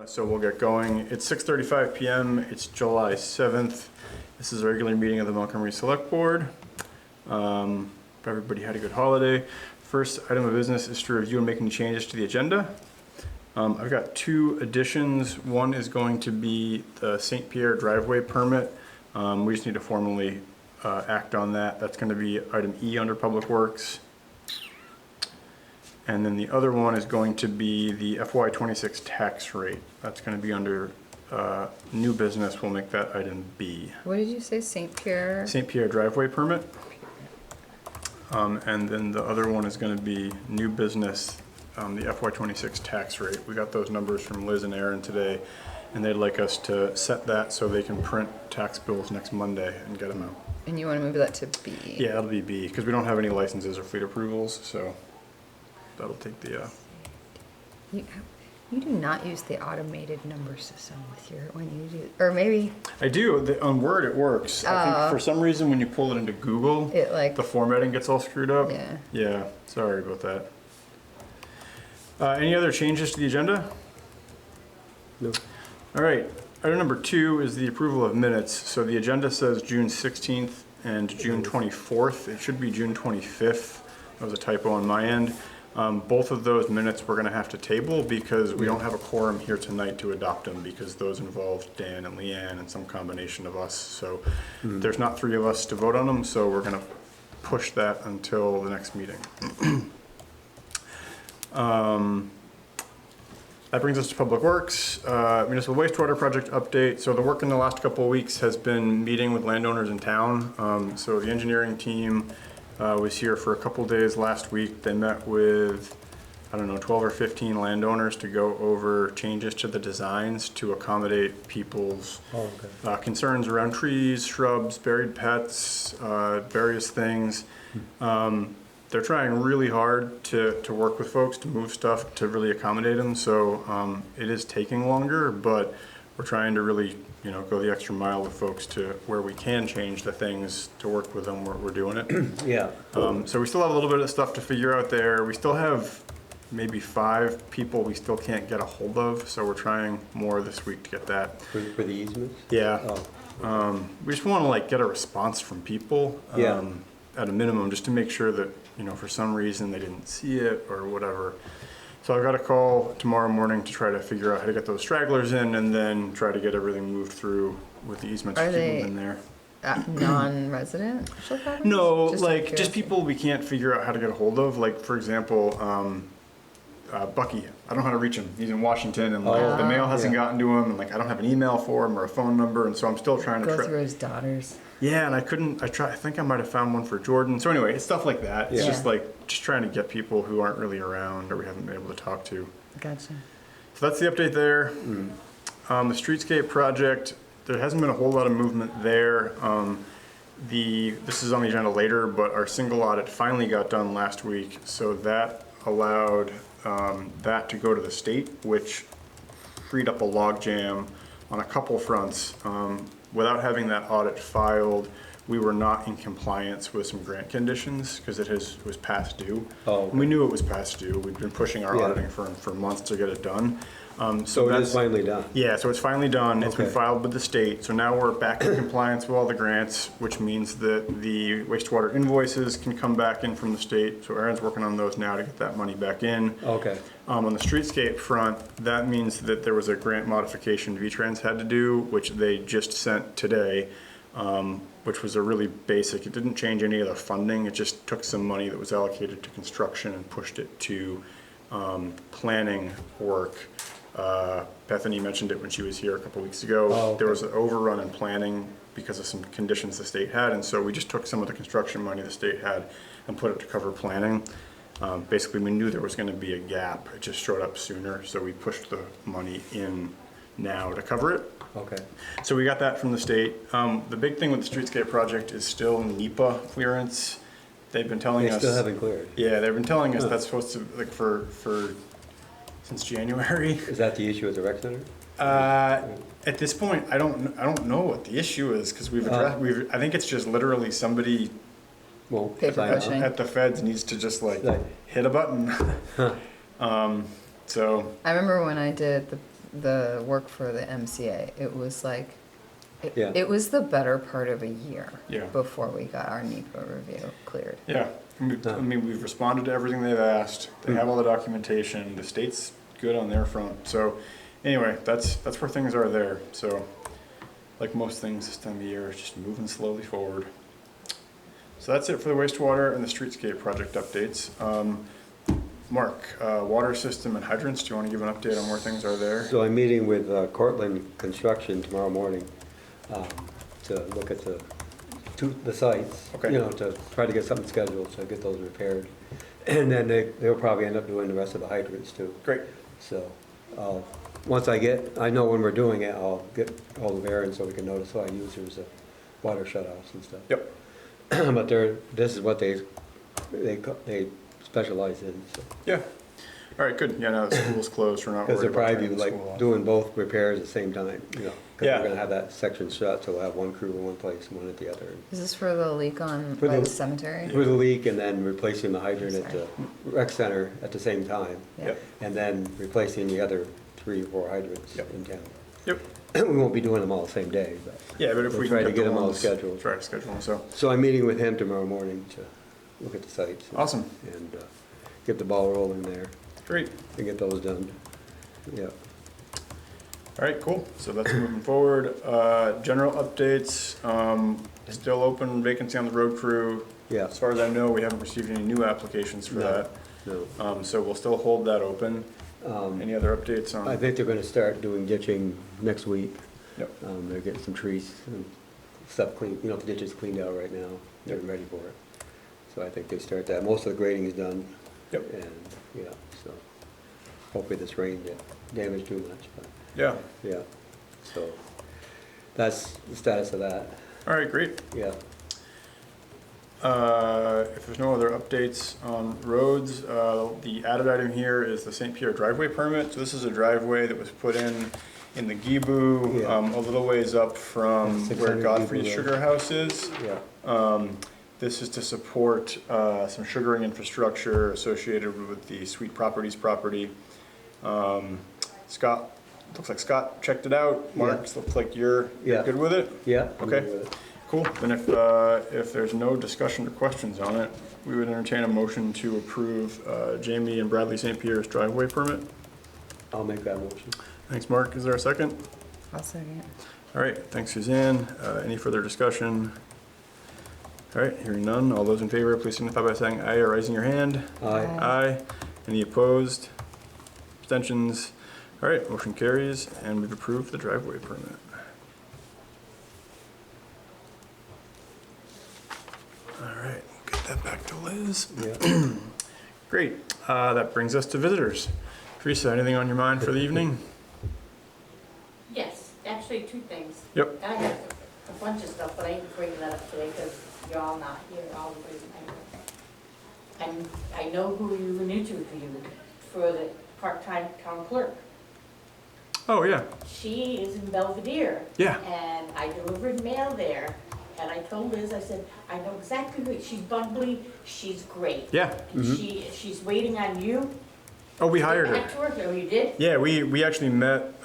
So we'll get going. It's 6:35 p.m. It's July 7th. This is a regular meeting of the Montgomery Selectboard. Hope everybody had a good holiday. First item of business is to review and make any changes to the agenda. I've got two additions. One is going to be the St. Pierre driveway permit. We just need to formally act on that. That's going to be item E under Public Works. And then the other one is going to be the FY26 tax rate. That's going to be under new business. We'll make that item B. What did you say, St. Pierre? St. Pierre driveway permit. And then the other one is going to be new business, the FY26 tax rate. We got those numbers from Liz and Aaron today, and they'd like us to set that so they can print tax bills next Monday and get them out. And you want to move that to B? Yeah, that'll be B, because we don't have any licenses or fleet approvals, so that'll take the... You do not use the automated number system with your, when you do, or maybe... I do. On Word it works. I think for some reason when you pull it into Google, it like... the formatting gets all screwed up. Yeah. Yeah, sorry about that. Any other changes to the agenda? No. All right. Item number 2 is the approval of minutes. So the agenda says June 16th and June 24th. It should be June 25th. That was a typo on my end. Both of those minutes we're going to have to table because we don't have a quorum here tonight to adopt them because those involved Dan and Leanne and some combination of us. So there's not 3 of us to vote on them, so we're going to push that until the next meeting. That brings us to Public Works, Municipal Wastewater Project update. So the work in the last couple of weeks has been meeting with landowners in town. So the engineering team was here for a couple days last week. They met with, I don't know, 12 or 15 landowners to go over changes to the designs to accommodate people's concerns around trees, shrubs, buried pets, various things. They're trying really hard to work with folks to move stuff to really accommodate them. So it is taking longer, but we're trying to really, go the extra mile with folks to where we can change the things to work with them. We're doing it. Yeah. So we still have a little bit of stuff to figure out there. We still have maybe 5 people we still can't get a hold of. So we're trying more this week to get that. For the easements? Yeah. Oh. We just want to get a response from people at a minimum, just to make sure that, for some reason they didn't see it or whatever. So I've got a call tomorrow morning to try to figure out how to get those stragglers in and then try to get everything moved through with the easements to keep them in there. Non-resident? No, just people we can't figure out how to get a hold of. Like, for example, Bucky. I don't know how to reach him. He's in Washington, and the mail hasn't gotten to him, and I don't have an email for him or a phone number, and so I'm still trying to go through his daughters. Yeah, and I couldn't. I think I might have found one for Jordan. So anyway, it's stuff like that. It's just just trying to get people who aren't really around or we haven't been able to talk to. Gotcha. So that's the update there. The streetscape project. There hasn't been a whole lot of movement there. This is on the agenda later, but our single audit finally got done last week, so that allowed that to go to the state, which freed up a logjam on a couple fronts. Without having that audit filed, we were not in compliance with some grant conditions because it was past due. Oh, okay. We knew it was past due. We'd been pushing our auditing firm for months to get it done. So it is finally done? Yeah, so it's finally done. It's been filed with the state. So now we're back in compliance with all the grants, which means that the wastewater invoices can come back in from the state. So Aaron's working on those now to get that money back in. Okay. On the streetscape front, that means that there was a grant modification V-Trans had to do, which they just sent today, which was a really basic. It didn't change any of the funding. It just took some money that was allocated to construction and pushed it to planning work. Bethany mentioned it when she was here a couple weeks ago. Oh, okay. There was an overrun in planning because of some conditions the state had, and so we just took some of the construction money the state had and put it to cover planning. Basically, we knew there was going to be a gap. It just showed up sooner, so we pushed the money in now to cover it. Okay. So we got that from the state. The big thing with the streetscape project is still NEPA clearance. They've been telling us... They still haven't cleared? Yeah, they've been telling us that's supposed to, for since January. Is that the issue at the rec center? At this point, I don't know what the issue is because I think it's just literally somebody Paper pushing. at the feds needs to just hit a button. So I remember when I did the work for the MCA, it was like, Yeah. it was the better part of a year Yeah. before we got our NEPA review cleared. Yeah, I mean, we've responded to everything they've asked. They have all the documentation. The state's good on their front. So anyway, that's where things are there. So like most things this time of year, it's just moving slowly forward. So that's it for the wastewater and the streetscape project updates. Mark, water system and hydrants, do you want to give an update on where things are there? So I'm meeting with Cortland Construction tomorrow morning to look at the sites. Okay. You know, to try to get something scheduled, so get those repaired. And then they'll probably end up doing the rest of the hydrants too. Great. So, once I know when we're doing it, I'll get all the variants so we can notify users of water shutoffs and stuff. Yep. But this is what they specialize in, so. Yeah. All right, good. Yeah, now the school's closed. We're not Because worried they're about probably turning the school like off. doing both repairs at the same time, you know. Because Yeah. we're gonna have that section shut, so we'll have one crew in one place and one at the other. Is this for the leak on For by the- the cemetery? With a leak and then replacing the hydrant at the Sorry. rec center at the same time. Yeah. Yep. And then replacing the other 3 or 4 hydrants Yep. in town. Yep. We won't be doing them all the same day, but. Yeah, but if We'll we try can to get the them all ones- scheduled. Try to schedule them, so. So I'm meeting with him tomorrow morning to look at the sites. Awesome. And get the ball rolling there Great. and get those done. Yeah. All right, cool. So that's moving forward. General updates, still open vacancy on the road crew. Yeah. As far as I know, we haven't received any new applications for No. that. No. So we'll still hold that open. Any other updates on? I think they're gonna start doing ditching next week. Yep. They're getting some trees and stuff cleaned, you know, the ditch is cleaned out right now, they're ready for it. So I think they start that, most of the grading is done. Yep. And, yeah, so hopefully this rain didn't damage too much, but, Yeah. yeah. So that's the status of that, All right, great. yeah. If there's no other updates on roads, the added item here is the St. Pierre driveway permit. So this is a driveway that was put in the Gibu, Yeah. a little ways up from 600 where Gibu Godfrey's Road. Sugar House is. Yeah, This is to support some sugaring infrastructure associated with the Sweet Properties property. Scott, looks like Scott checked it out. Mark, looks like you're Yeah. good with it? yeah. I'm Okay. good with it. Cool. Then if there's no discussion or questions on it, we would entertain a motion to approve Jamie and Bradley St. Pierre's driveway permit. I'll make that motion. Thanks, Mark. Is there a second? I'll second. All right, thanks, Suzanne. Any further discussion? All right, hearing none. All those in favor, please signify by saying aye or raising your hand. Aye. Aye. Any opposed? Abstentions? All right, motion carries, and we've approved the driveway permit. All right, get that back to Liz. Yeah. Great. That brings us to visitors. Teresa, anything on your mind for the evening? Yes, actually, 2 things. Yep. I have a bunch of stuff, but I didn't bring that up today because you're all not here, all the reason I know who you interviewed for the part-time town clerk. Oh, yeah. She is in Belvedere. Yeah. And I delivered mail there, and I told Liz, I said, I know exactly who, she's bubbly, she's great. Yeah. And she's waiting on you. Oh, we to hired get her. back to her. Oh, you did? Yeah, we actually met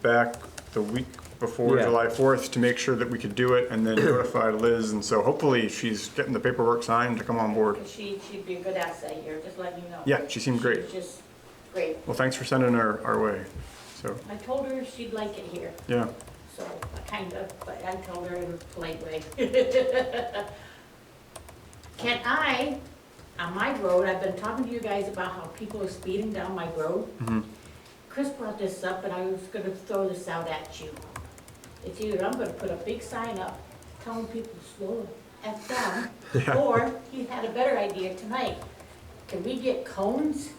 back the week before Yeah. July 4th to make sure that we could do it and then notified Liz. And so hopefully she's getting the paperwork signed to come on board. Because she'd be a good asset here, just letting you know. Yeah, she seemed great. She's just great. Well, thanks for sending her our way. So, I told her she'd like it here, yeah. so I kind of, but I told her in a polite way. Can I, on my road, I've been talking to you guys about how people are speeding down my road. Mhm. Chris brought this up, and I was gonna throw this out at you. It's either I'm gonna put a big sign up telling people to slow the F down, Yeah. or he had a better idea tonight. Can we get cones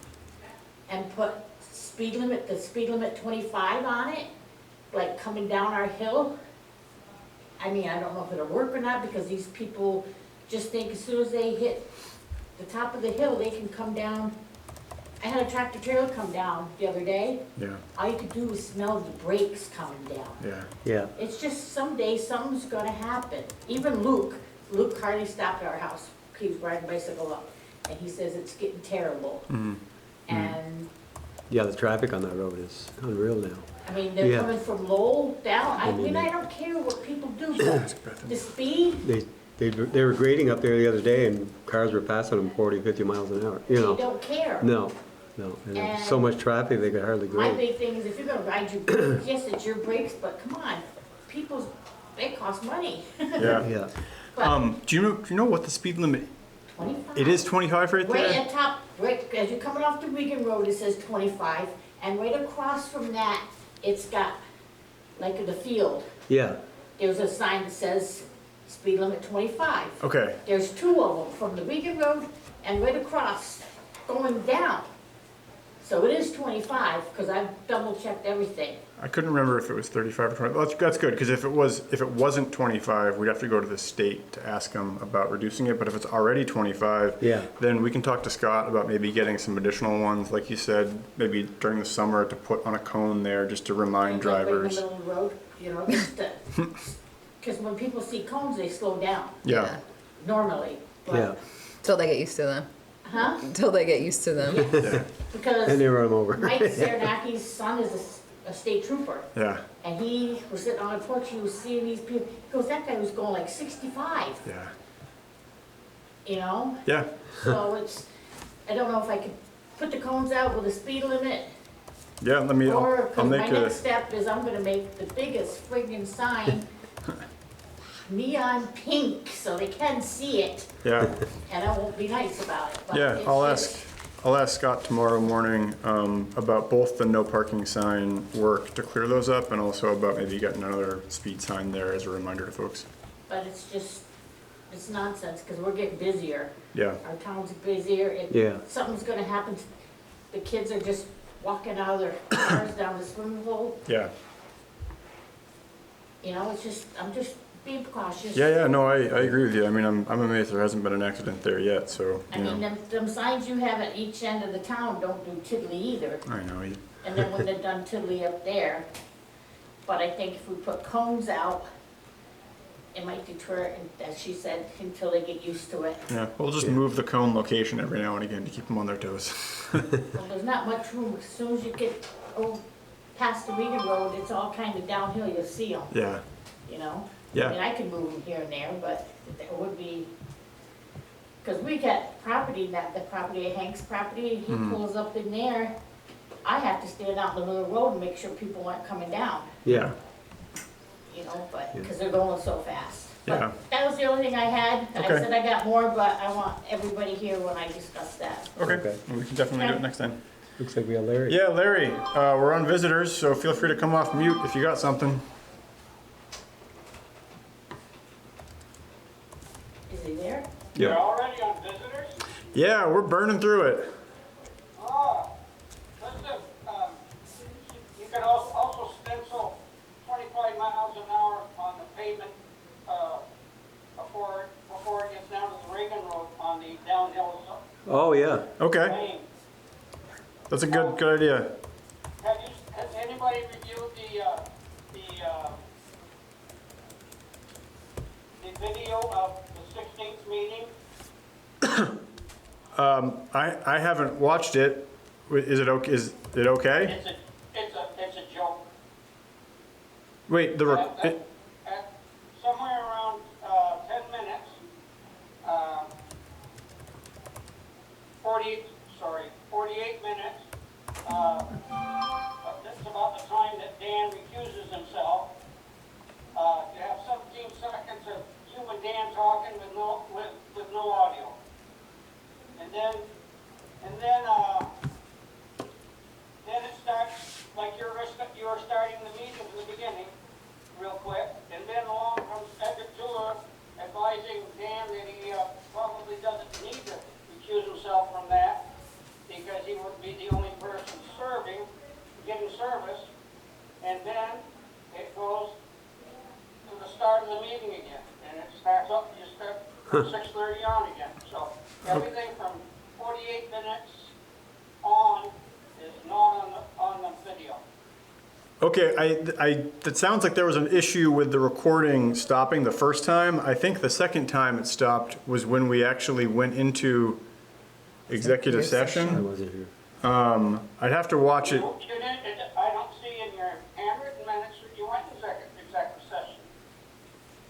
and put the speed limit 25 on it, like coming down our hill? I mean, I don't know if it'll work or not, because these people just think as soon as they hit the top of the hill, they can come down. I had a tractor trailer come down the other day. Yeah. All you could do was smell the brakes coming down. Yeah. Yeah. It's just someday something's gonna happen. Even Luke hardly stopped at our house. He was riding a bicycle up, and he says it's getting terrible. Mhm. And Yeah, the traffic on that road is unreal now. I mean, they're Yeah. coming from Lowell down, I I mean, mean, I they- don't care what people do, but the speed, They were grading up there the other day and cars were passing them 40, 50 miles an hour, you they know? don't care. No, no, and there's so much traffic, they could hardly My grade. big thing is if you're gonna ride your brakes, yes, it's your brakes, but come on, people's, they cost money. Yeah. Yeah, But Do you know what the speed limit? 25. It is 25 right Right there? at top, right, as you're coming off the Wigan Road, it says 25, and right across from that, it's got, like the field, yeah, there's a sign that says speed limit 25. Okay. There's two of them, from the Wigan Road and right across, going down. So it is 25, because I've double checked everything. I couldn't remember if it was 35 or 20. That's good, because if it wasn't 25, we'd have to go to the state to ask them about reducing it. But if it's already 25, Yeah. then we can talk to Scott about maybe getting some additional ones, like you said, maybe during the summer to put on a cone there just to remind Like drivers. right in the middle of the road, you know, just to, because when people see cones, they slow down, Yeah. normally. But- yeah, Till they get used to them. Huh? Till they get used to them. Yeah. Because and they run them over. Mike Saranaki's son is a state trooper, Yeah. and he was sitting on a porch, he was seeing these people, he goes, that guy was going like 65, Yeah. you know? Yeah. So it's, I don't know if I could put the cones out with a speed limit, Yeah. Let me. or, I'll because my make next a. step is I'm gonna make the biggest friggin' sign neon pink, so they can see it, Yeah. and I won't be nice about it, but Yeah. it's I'll just- ask. I'll ask Scott tomorrow morning about both the no parking sign work to clear those up, and also about maybe getting another speed sign there as a reminder to folks. But it's just, it's nonsense, because we're getting busier. Yeah. Our town's busier, Yeah. something's gonna happen, the kids are just walking out of their cars down the swimming pool, Yeah. you know, it's just, I'm just being cautious. Yeah, yeah, no, I agree with you. I mean, I'm amazed there hasn't been an accident there yet, so, I you mean, know. them signs you have at each end of the town don't do tiddly either, I know, and then when they're done tiddly up there, but I think if we put cones out, it might deter, as she said, until they get used to it. yeah, we'll just move the cone location every now and again to keep them on their toes. Well, there's not much room, as soon as you get, past the Regan Road, it's all kind of downhill, you'll see them, Yeah, you know? I yeah, mean, I could move them here and there, but it would be, because we got property, the property, Hank's property, he pulls up in there, I have to stand out in the middle of the road and make sure people aren't coming down, Yeah, you know, but, because they're going so fast. Yeah. But that was the only thing I had. I Okay. said I got more, but I want everybody here when I discuss that. okay, Okay. well, we can definitely do it next time. looks like we have Larry. Yeah, Larry, we're on visitors, so feel free to come off mute if you got something. Is he there? You're already on visitors? Yeah, we're burning through it. Oh, listen, you can also stencil 25 miles an hour on the pavement, before it gets down to the Reagan Road on the downhill Oh, yeah, Okay, lane. that's a good idea. Has anybody reviewed the video of the 16th meeting? I haven't watched it. Is it okay? Is it okay? It's a joke. Wait, At somewhere around 10 minutes, 48 minutes, that's about the time that Dan recuses himself. You have 17 seconds of you and Dan talking with no audio. And then it starts like you were starting the meeting from the beginning, real quick. And then along comes Edgar Tour advising Dan that he probably doesn't need to recuse himself from that because he would be the only person getting service. And then it goes to the start of the meeting again, and it starts up. You start from 6:30 on again. So everything from 48 minutes on is not on the video. okay, it sounds like there was an issue with the recording stopping the first time. I think the second time it stopped was when we actually went into executive I session. wasn't here. I'd have to watch it. You didn't, I don't see in your handwritten minutes that you went to executive session.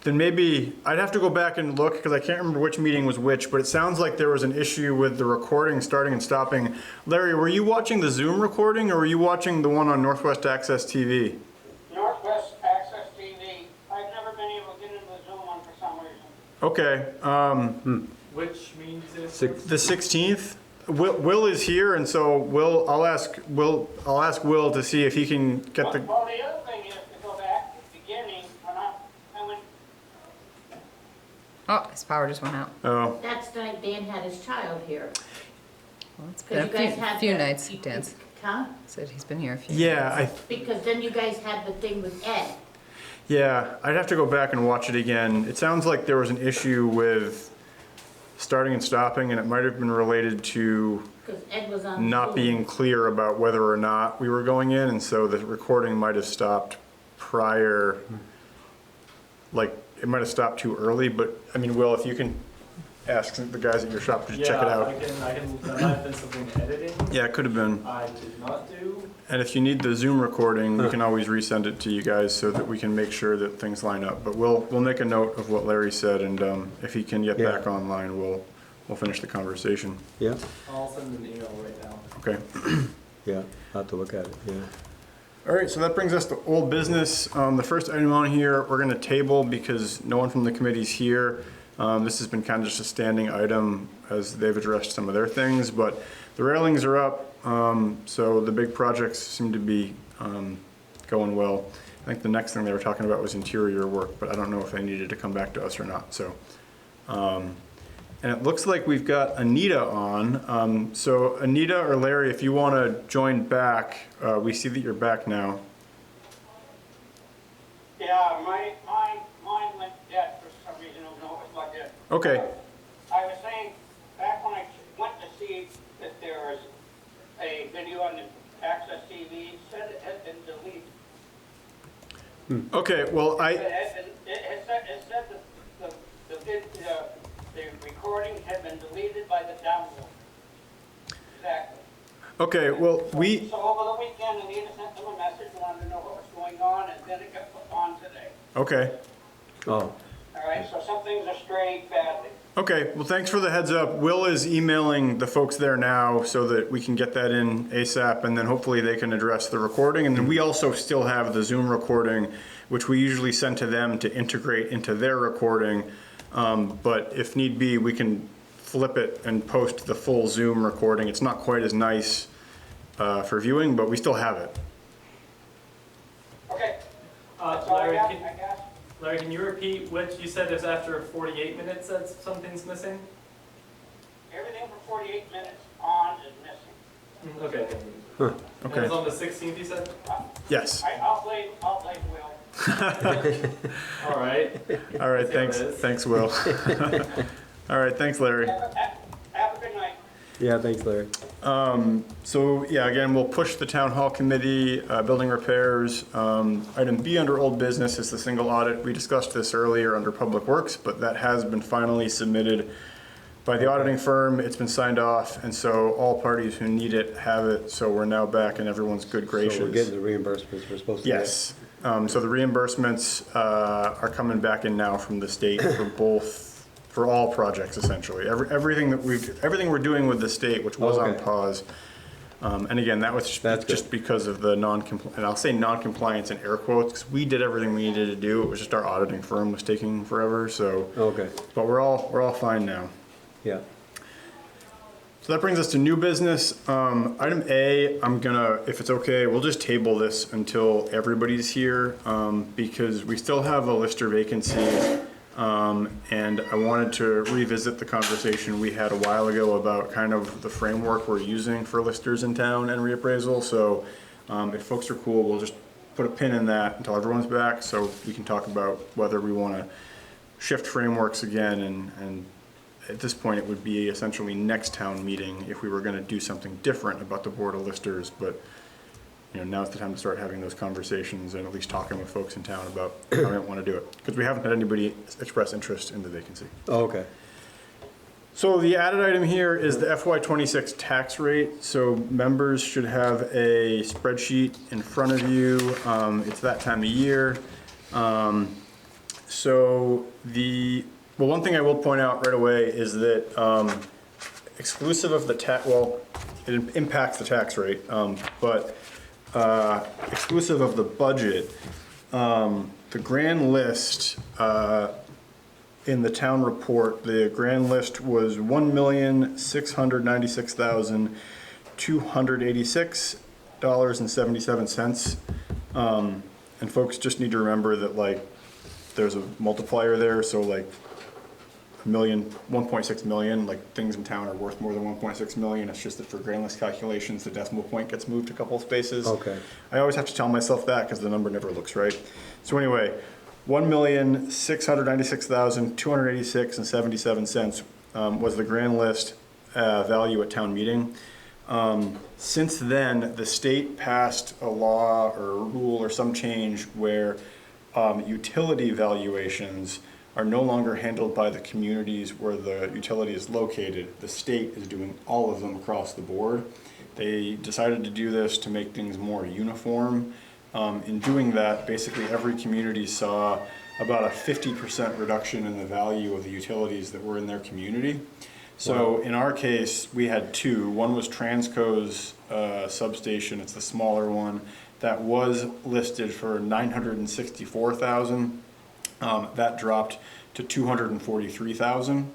Then maybe, I'd have to go back and look, because I can't remember which meeting was which, but it sounds like there was an issue with the recording starting and stopping. Larry, were you watching the Zoom recording, or were you watching the one on Northwest Access TV? Northwest Access TV, I've never been able to get into the Zoom one for some reason. Okay, Which means it's the 16th? Will is here, and so I'll ask Will to see if he can get the, Well, the other thing is to go back to the beginning, I went, Oh, his power just went out. oh, That's the night Dan had his child here. Well, it's Because been you a guys had few the- nights, Dan's Huh? said he's been here a few. yeah, Because then you guys had the thing with Ed. yeah, I'd have to go back and watch it again. It sounds like there was an issue with starting and stopping, and it might have been related to Because Ed was on not Zoom. being clear about whether or not we were going in, and so the recording might have stopped prior, like, it might have stopped too early, but, I mean, Will, if you can ask the guys at your shop to check it out. I can, that might have been something editing Yeah, it could have been. I did not do. And if you need the Zoom recording, we can always resend it to you guys so that we can make sure that things line up. But we'll make a note of what Larry said, and if he can get Yeah. back online, we'll finish the conversation. Yeah, I'll send an email right now. Okay. yeah, I'll have to look at it, yeah. All right, so that brings us to old business. The first item on here, we're gonna table because no one from the committee's here. This has been kind of just a standing item as they've addressed some of their things, but the railings are up, so the big projects seem to be going well. I think the next thing they were talking about was interior work, but I don't know if they needed to come back to us or not, so. And it looks like we've got Anita on. So Anita or Larry, if you want to join back, we see that you're back now. yeah, mine went dead for some reason, I don't know what was like that. Okay, I was saying, back when I went to see that there was a video on the Access TV, it said it had been deleted. okay, well, It said that the recording had been deleted by the download. Exactly. okay, well, we, So over the weekend, Anita sent them a message, wanted to know what was going on, and then it got put on today. okay. Oh, All right, so some things are strayed badly. Okay, well, thanks for the heads up. Will is emailing the folks there now so that we can get that in ASAP, and then hopefully they can address the recording. And then we also still have the Zoom recording, which we usually send to them to integrate into their recording. But if need be, we can flip it and post the full Zoom recording. It's not quite as nice for viewing, but we still have it. Okay, that's all I Larry, got, I guess. Larry, can you repeat what you said is after 48 minutes that something's missing? Everything for 48 minutes on is missing. Okay. huh, And Okay, it's on the 16th, you said? yes. I'll blame Will. All right. All right, See how thanks, it is. thanks, Will. All right, thanks, Larry. Have a good night. yeah, thanks, Larry. So, yeah, again, we'll push the town hall committee, building repairs. Item B under old business is the single audit. We discussed this earlier under public works, but that has been finally submitted by the auditing firm. It's been signed off, and so all parties who need it have it. So we're now back in everyone's good graces. So we're getting the reimbursements we're supposed to get? Yes. So the reimbursements are coming back in now from the state for all projects essentially. Everything we're doing with the state, which was on Okay. pause. And again, that was That's just because of the and I'll say non-compliance in air quotes, because we did everything we needed to do. It was just our auditing firm was taking forever. So, Okay, but we're all fine now. yeah. So that brings us to new business. Item A, if it's okay, we'll just table this until everybody's here, because we still have a lister vacancy. And I wanted to revisit the conversation we had a while ago about kind of the framework we're using for listers in town and reappraisal. So if folks are cool, we'll just put a pin in that until everyone's back, so we can talk about whether we want to shift frameworks again, and at this point, it would be essentially next town meeting if we were going to do something different about the board of listers. But now's the time to start having those conversations and at least talking with folks in town about how they want to do it, because we haven't had anybody express interest in the vacancy. Oh, okay. So the added item here is the FY26 tax rate. So members should have a spreadsheet in front of you. It's that time of year. One thing I will point out right away is that exclusive of the tax, well, it impacts the tax rate, but exclusive of the budget, the grand list in the town report, the grand list was $1,696,286.77. And folks just need to remember that like there's a multiplier there, so like 1.6 million, like things in town are worth more than 1.6 million. It's just that for grand list calculations, the decimal point gets moved a couple of spaces. Okay. I always have to tell myself that because the number never looks right. So anyway, $1,696,286.77 was the grand list value at town meeting. Since then, the state passed a law or a rule or some change where utility valuations are no longer handled by the communities where the utility is located. The state is doing all of them across the board. They decided to do this to make things more uniform. In doing that, basically every community saw about a 50% reduction in the value of the utilities that were in their community. So in our case, we had two. One was Transco's substation. It's the smaller one that was listed for $964,000. That dropped to $243,000.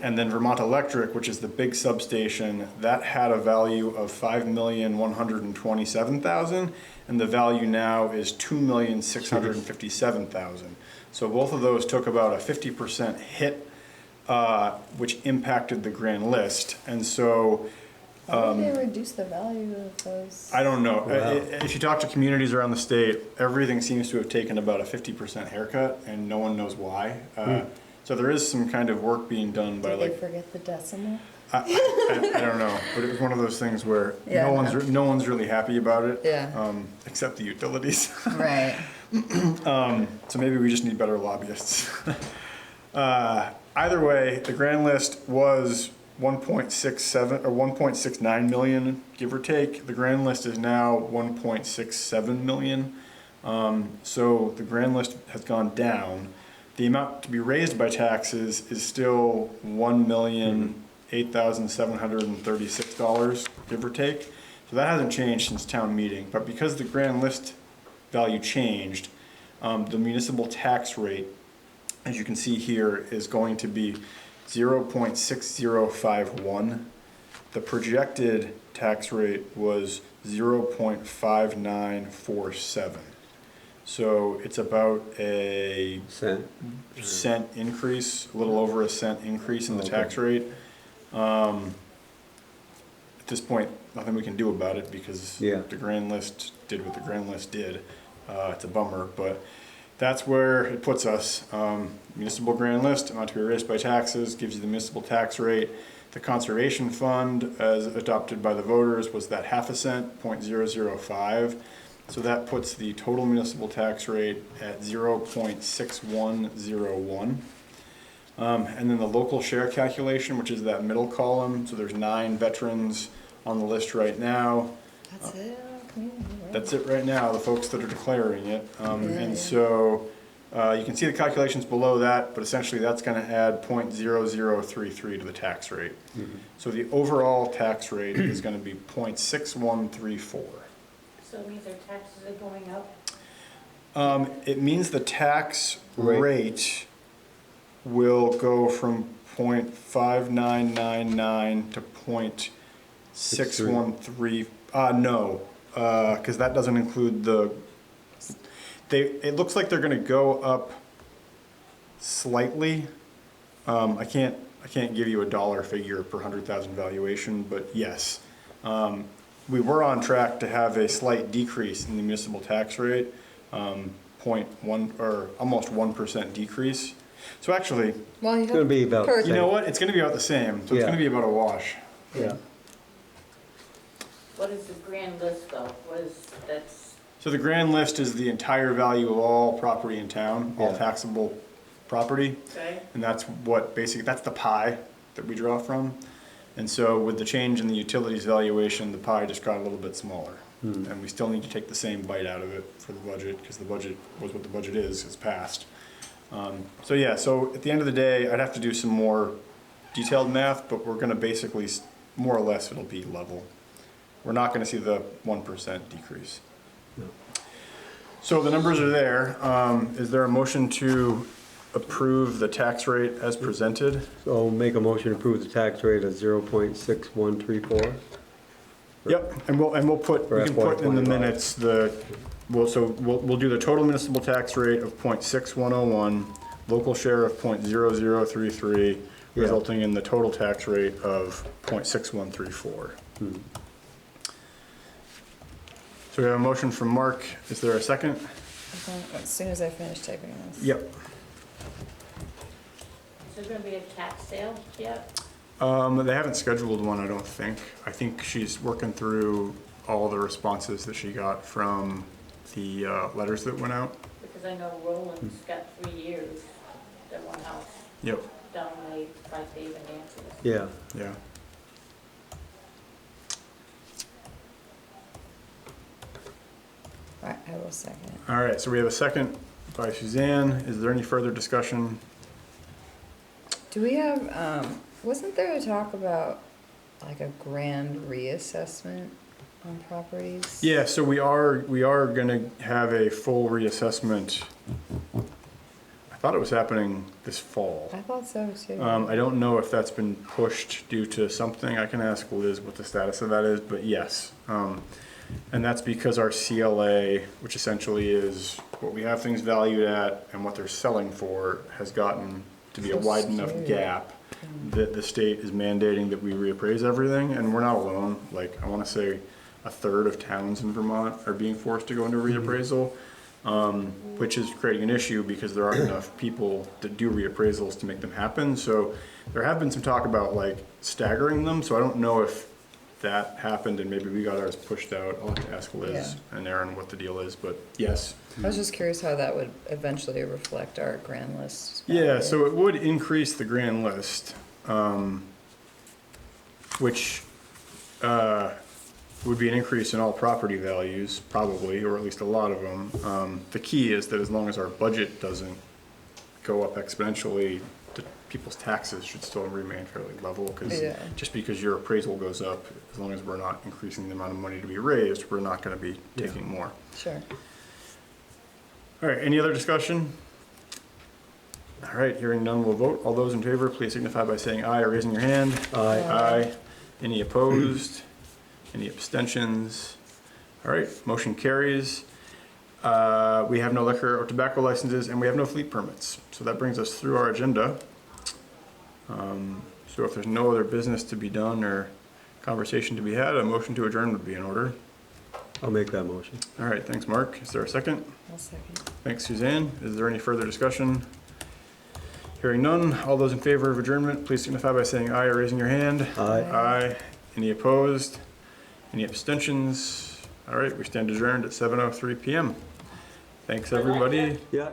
And then Vermont Electric, which is the big substation, that had a value of $5,127,000, and the value now is $2,657,000. So both of those took about a 50% hit, which impacted the grand list. And so How did they reduce the value of those? I don't know. Wow. If you talk to communities around the state, everything seems to have taken about a 50% haircut, and no one knows why. So there is some kind of work being done by Did they like, forget the decimal? I don't know, but it was one of those things where Yeah. no one's really happy about it, Yeah. except the utilities. Right. So maybe we just need better lobbyists. Either way, the grand list was 1.67 or 1.69 million, give or take. The grand list is now 1.67 million. So the grand list has gone down. The amount to be raised by taxes is still $1,008,736, give or take. So that hasn't changed since town meeting. But because the grand list value changed, the municipal tax rate, as you can see here, is going to be 0.6051. The projected tax rate was 0.5947. So it's about a cent increase, a little over a cent increase in the tax rate. At this point, nothing we can do about it because Yeah. the grand list did what the grand list did. It's a bummer, but that's where it puts us. Municipal grand list, amount to be raised by taxes, gives you the municipal tax rate. The conservation fund, as adopted by the voters, was that half a cent, 0.005. So that puts the total municipal tax rate at 0.6101. And then the local share calculation, which is that middle column. So there's 9 veterans on the list right now. That's it. Community, right? That's it right now, the folks that are declaring it. And so you can see the calculations below that, but essentially that's going to add 0.0033 to the tax rate. So the overall tax rate is going to be 0.6134. So it means our taxes are going up? It means the tax rate will go from 0.5999 to 0.613. No, because that doesn't include it looks like they're going to go up slightly. I can't give you a dollar figure per 100,000 valuation, but yes. We were on track to have a slight decrease in the municipal tax rate, 0.1 or almost 1% decrease. So actually, Well, It's gonna be about. Per- you know what? It's going to be about the same. So it's Yeah. going to be about a wash. Yeah. What is the grand list though? So the grand list is the entire value of all property in town, all Yeah. taxable property. Okay. And that's what basically, that's the pie that we draw from. And so with the change in the utilities valuation, the pie just got a little bit smaller. And we still need to take the same bite out of it for the budget, because the budget was what the budget is, it's passed. So yeah, so at the end of the day, I'd have to do some more detailed math, but we're gonna basically, more or less, it'll be level. We're not gonna see the 1% decrease. No. So the numbers are there. Is there a motion to approve the tax rate as presented? So make a motion to approve the tax rate of 0.6134. Yep, and we'll put, For we can put in the FY25. minutes we'll do the total municipal tax rate of 0.6101, local share of 0.0033, Yeah. resulting in the total tax rate of 0.6134. So we have a motion from Mark. Is there a second? As soon as I finish typing this. Yep. Is there gonna be a tax sale yet? They haven't scheduled one, I don't think. I think she's working through all the responses that she got from the letters that went out. Because I know Roland's got 3 years, that one house Yep, down by Dave and Nancy's. Yeah, yeah. I will second it. All right, so we have a second by Suzanne. Is there any further discussion? Do we have, wasn't there a talk about like a grand reassessment on properties? Yeah, so we are gonna have a full reassessment. I thought it was happening this fall. I thought so too. I don't know if that's been pushed due to something. I can ask Liz what the status of that is, but yes. And that's because our CLA, which essentially is what we have things valued at and what they're selling for, has gotten to be a So wide enough skewed. gap that the state is mandating that we reappraise everything, and we're not alone. Like, I wanna say a third of towns in Vermont are being forced to go into reappraisal, which is creating an issue because there aren't enough people that do reappraisals to make them happen. So there have been some talk about like staggering them, so I don't know if that happened and maybe we got ours pushed out. I'll have to ask Liz and Aaron what the deal is, but yes. I was just curious how that would eventually reflect our grand list. Yeah, so it would increase the grand list, which would be an increase in all property values, probably, or at least a lot of them. The key is that as long as our budget doesn't go up exponentially, the people's taxes should still remain fairly level, because Yeah. just because your appraisal goes up, as long as we're not increasing the amount of money to be raised, we're not gonna be taking more. Sure. All right, any other discussion? All right, hearing none, we'll vote. All those in favor, please signify by saying aye or raising your hand. aye. Aye. Any opposed? Any abstentions? All right, motion carries. We have no liquor or tobacco licenses, and we have no fleet permits. So that brings us through our agenda. So if there's no other business to be done or conversation to be had, a motion to adjourn would be in order. I'll make that motion. All right, thanks, Mark. Is there a second? I'll second. Thanks, Suzanne. Is there any further discussion? Hearing none, all those in favor of adjournment, please signify by saying aye or raising your hand. Aye. Aye. Any opposed? Any abstentions? All right, we stand adjourned at 7:03 PM. Thanks, everybody. Yeah.